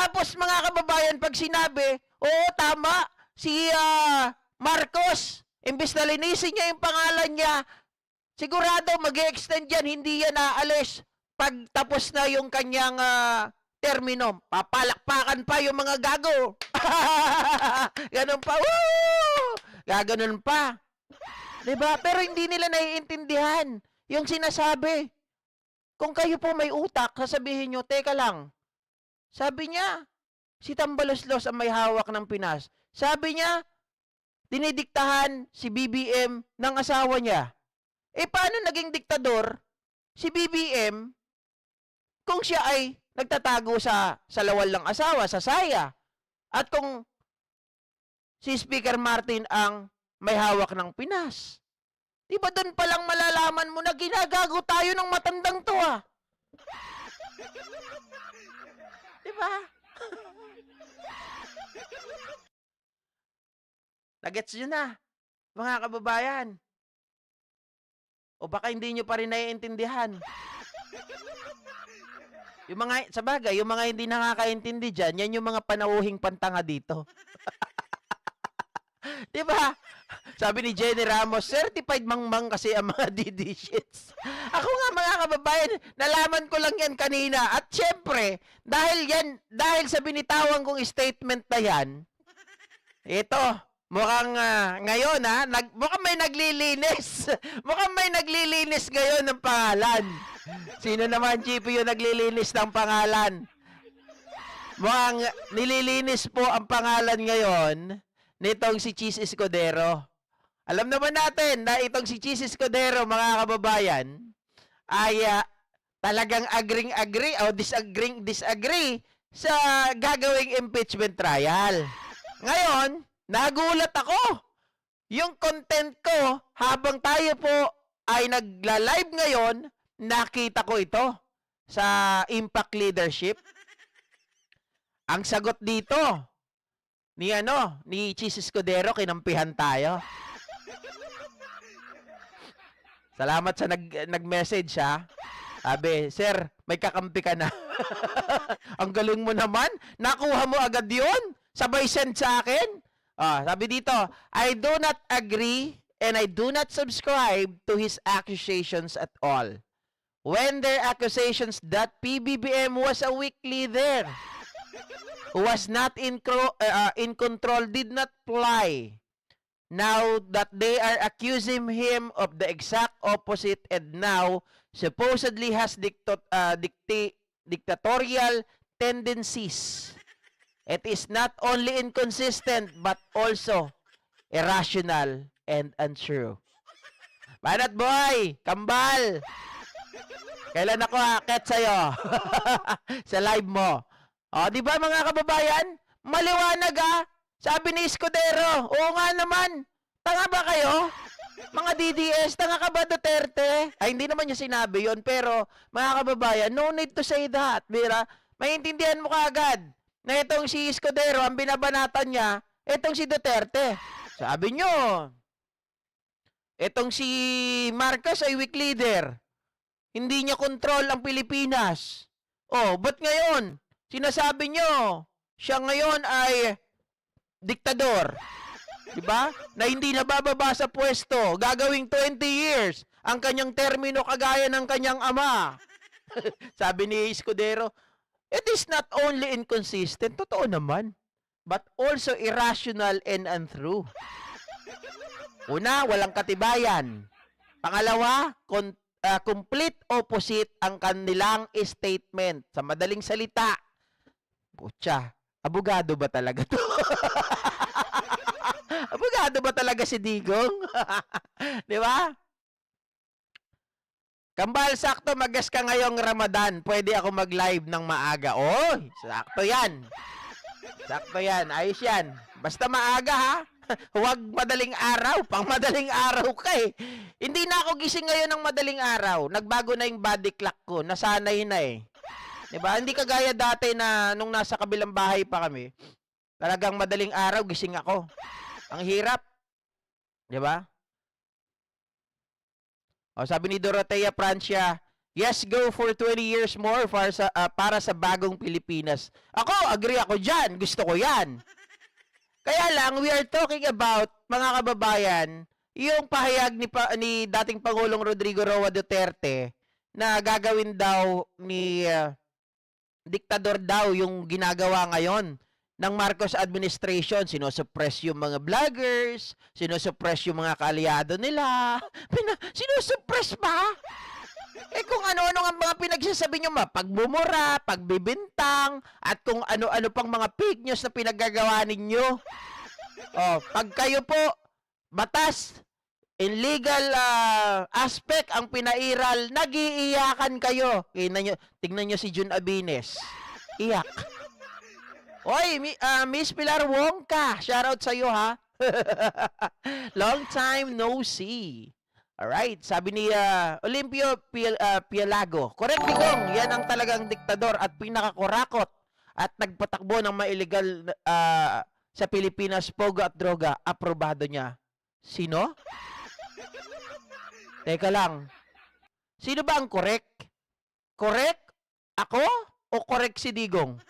Tapos mga kababayan, pag sinabi, oo, tama, si Marcos, imbis na linisin niya yung pangalan niya, sigurado mag-extend yan, hindi yan aalis pag tapos na yung kanyang termino. Papalakpakan pa yung mga gago. Ganun pa. Woo! Gaganon pa. Diba? Pero hindi nila naiintindihan yung sinasabi. Kung kayo po may utak, sasabihin nyo, teka lang, sabi niya, si Tambaloslos ang may hawak ng Pinas. Sabi niya, dinidiktahan si BBM ng asawa niya. Eh, paano naging diktador si BBM kung siya ay nagtatago sa lawal ng asawa, sa saya? At kung si Speaker Martin ang may hawak ng Pinas? Diba doon palang malalaman mo na ginagago tayo ng matandang to ah? Diba? Nagets nyo na, mga kababayan. O baka hindi nyo pa rin naiintindihan. Yung mga, sa bagay, yung mga hindi nakakaintindi dyan, yan yung mga panauhing pantanga dito. Diba? Sabi ni Jenny Ramos, certified mangmang kasi ang mga DD shits. Ako nga mga kababayan, nalaman ko lang yan kanina. At syempre, dahil sa binitawan kong statement na yan, ito, mukhang ngayon mukhang may naglilinis. Mukhang may naglilinis ngayon ng pangalan. Sino naman, Chipo, yung naglilinis ng pangalan? Mukhang nililinis po ang pangalan ngayon nitong si Cheese Escudero. Alam naman natin na itong si Cheese Escudero, mga kababayan, ay talagang agreeing-agree o disagreeing-disagree sa gagawing impeachment trial. Ngayon, nagulat ako. Yung content ko, habang tayo po ay nagla-live ngayon, nakita ko ito sa Impact Leadership. Ang sagot dito ni Cheese Escudero, kinampihan tayo. Salamat sa nag-message ha. Sabi, sir, may kakampi ka na. Ang galing mo naman. Nakuha mo agad yun. Sabay send sa akin. Sabi dito, I do not agree and I do not subscribe to his accusations at all. When their accusations that PBBM was a weak leader, who was not in control, did not fly. Now that they are accusing him of the exact opposite and now supposedly has dictatorial tendencies. It is not only inconsistent but also irrational and untrue. Banat boy, kambal. Kailan ako akit sa'yo? Sa live mo. Di ba mga kababayan? Maliwanag Sabi ni Escudero, oo nga naman. Tanga ba kayo? Mga DDS, tanga ka ba Duterte? Ay, hindi naman niya sinabi yon, pero mga kababayan, no need to say that. Mira, maintindihan mo kaagad na itong si Escudero, ang binabanatan niya, itong si Duterte. Sabi nyo, itong si Marcos ay weak leader. Hindi niya control ang Pilipinas. Ba't ngayon? Sinasabi nyo, siya ngayon ay diktador. Diba? Na hindi nabababa sa pwesto. Gagawing 20 years ang kanyang termino kagaya ng kanyang ama. Sabi ni Escudero, it is not only inconsistent, totoo naman, but also irrational and untrue. Una, walang katibayan. Pangalawa, complete opposite ang kanilang statement. Sa madaling salita, putya, abogado ba talaga to? Abogado ba talaga si Digong? Di ba? Kambal, sakto magas ka ngayong Ramadan. Pwede ako mag-live ng maaga. Sakto yan. Sakto yan. Ayos yan. Basta maaga ha. Huwag madaling araw. Pang madaling araw ka eh. Hindi na ako gising ngayon ng madaling araw. Nagbago na yung body clock ko. Nasanay na eh. Diba? Hindi kagaya dati na nung nasa kabilang bahay pa kami. Talagang madaling araw, gising ako. Ang hirap. Diba? Sabi ni Dorotea Francia, Yes, go for 20 years more para sa bagong Pilipinas. Ako, agree ako dyan. Gusto ko yan. Kaya lang, we are talking about, mga kababayan, yung pahayag ni dating Pangulong Rodrigo Roa Duterte na gagawin daw ni diktador daw yung ginagawa ngayon ng Marcos administration. Sinosuppress yung mga vloggers, sinosuppress yung mga kaalyado nila. Sinosuppress pa? Eh kung ano-ano ang mga pinagsasabi nyo, pagbumura, pagbibintang, at kung ano-ano pang mga fake news na pinagagawa ninyo. Oh, pag kayo po, batas, in legal aspect ang pinairal, nagiiyakan kayo. Tingnan nyo si Jun Abines. Iyak. Oy, Miss Pilar Wongka, shoutout sa'yo ha. Long time no see. Alright, sabi ni Olimpio Pialago, correct Digong, yan ang talagang diktador at pinakakurakot at nagpatakbo ng mga illegal sa Pilipinas, pogo at droga, aprobado niya. Sino? Teka lang, sino ba ang correct? Correct? Ako? O correct si Digong?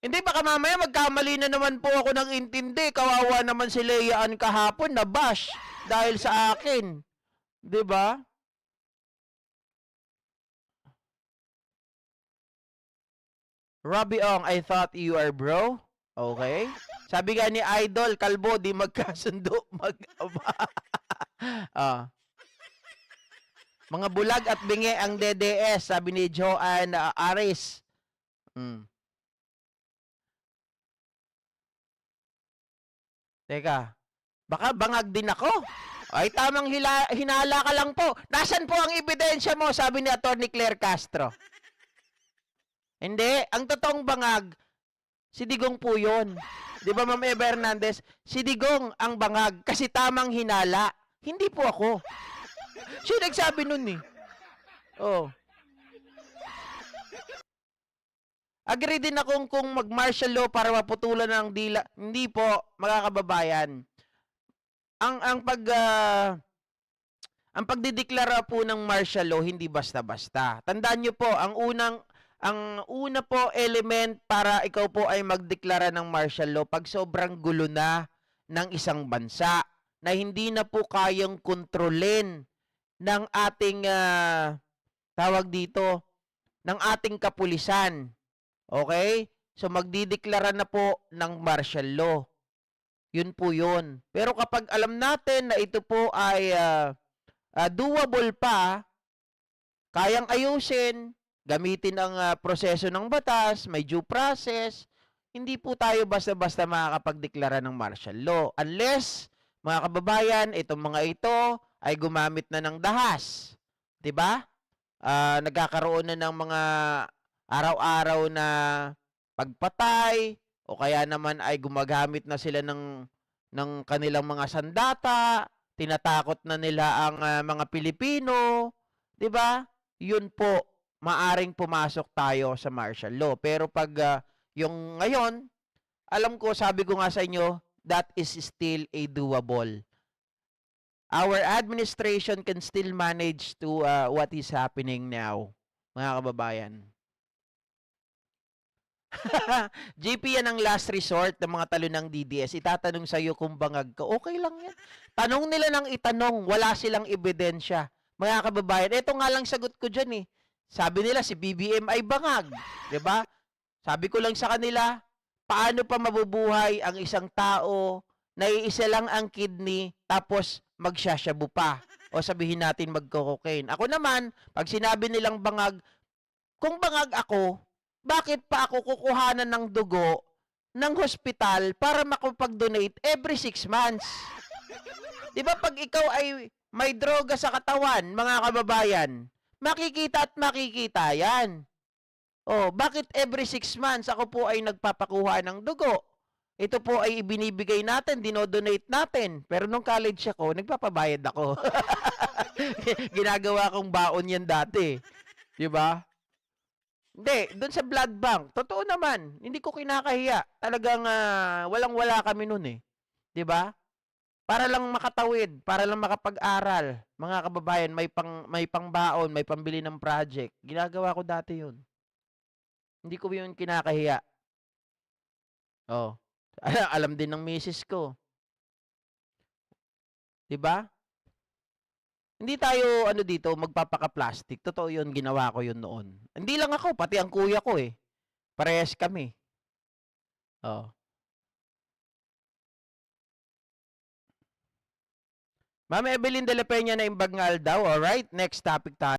Hindi, baka mamaya magkamali na naman po ako ng intindi. Kawawa naman si Leia kahapon na bash dahil sa akin. 'Di ba? Robbie Ong, I thought you are bro. Okay. Sabi nga ni Idol, kalbo, di magkasundo, Mga bulag at bingi ang DDS, sabi ni Joanne Aris. Teka, baka bangag din ako. Ay, tamang hinala ka lang po. Nasaan po ang ebidensya mo? Sabi ni Atty. Claire Castro. Hindi, ang totoong bangag, si Digong po yun. Di ba, Ma'am Eva Hernandez? Si Digong ang bangag kasi tamang hinala. Hindi po ako. Siya nagsabi nun eh. Oh. Agree din akong kung mag-martial law para maputulan ng dila. Hindi po, mga kababayan. Ang pagdideklara po ng martial law hindi basta-basta. Tandaan niyo po, ang una po element para ikaw po ay magdeklara ng martial law pag sobrang gulo na ng isang bansa na hindi na po kayang kontrolin ng ating tawag dito, ng ating kapulisan. Okay? So, magdideklara na po ng martial law. Yun po yun. Pero kapag alam natin na ito po ay doable pa, kayang ayusin, gamitin ang proseso ng batas, may due process, hindi po tayo basta-basta makakapagdeklara ng martial law. Unless, mga kababayan, itong mga ito ay gumamit na ng dahas. 'Di ba? Nagkakaroon na ng mga araw-araw na pagpatay o kaya naman ay gumagamit na sila ng kanilang mga sandata, tinatakot na nila ang mga Pilipino, 'di ba? Yun po, maaring pumasok tayo sa martial law. Pero pag yung ngayon, alam ko, sabi ko nga sa inyo, that is still a doable. Our administration can still manage to what is happening now, mga kababayan. GP, yan ang last resort ng mga talo ng DDS. Itatanong sa'yo kung bangag ka. Okay lang yan. Tanong nila ng itanong. Wala silang ebidensya. Mga kababayan, ito nga lang sagot ko dyan eh. Sabi nila si BBM ay bangag. 'Di ba? Sabi ko lang sa kanila, paano pa mabubuhay ang isang tao na iisa lang ang kidney tapos magsasyabu pa? O sabihin natin magko-cocaine. Ako naman, pag sinabi nilang bangag, kung bangag ako, bakit pa ako kukuhanan ng dugo ng hospital para makapag-donate every 6 months? 'Di ba pag ikaw ay may droga sa katawan, mga kababayan, makikita at makikita 'yan. Oh, bakit every 6 months ako po ay nagpapakuha ng dugo? Ito po ay ibinibigay natin, dinodonate natin. Pero nung college ako, nagpapabayad ako. Ginagawa kong baon 'yan dati. 'Di ba? Hindi, doon sa blood bank, totoo naman, hindi ko kinakahiya. Talagang walang-wala kami noon eh. 'Di ba? Para lang makatawid, para lang makapag-aral. Mga kababayan, may pangbaon, may pambili ng project. Ginagawa ko dati 'yun. Hindi ko 'yun kinakahiya. Oh. Alam din ng misis ko, 'di ba? Hindi tayo ano dito magpapaka-plastic. Totoo 'yun, ginawa ko 'yun noon. Hindi lang ako, pati ang kuya ko eh. Parehas kami. Oh. Ma'am Evelyn de la Peña na Imbagnal daw. Alright, next topic tayo.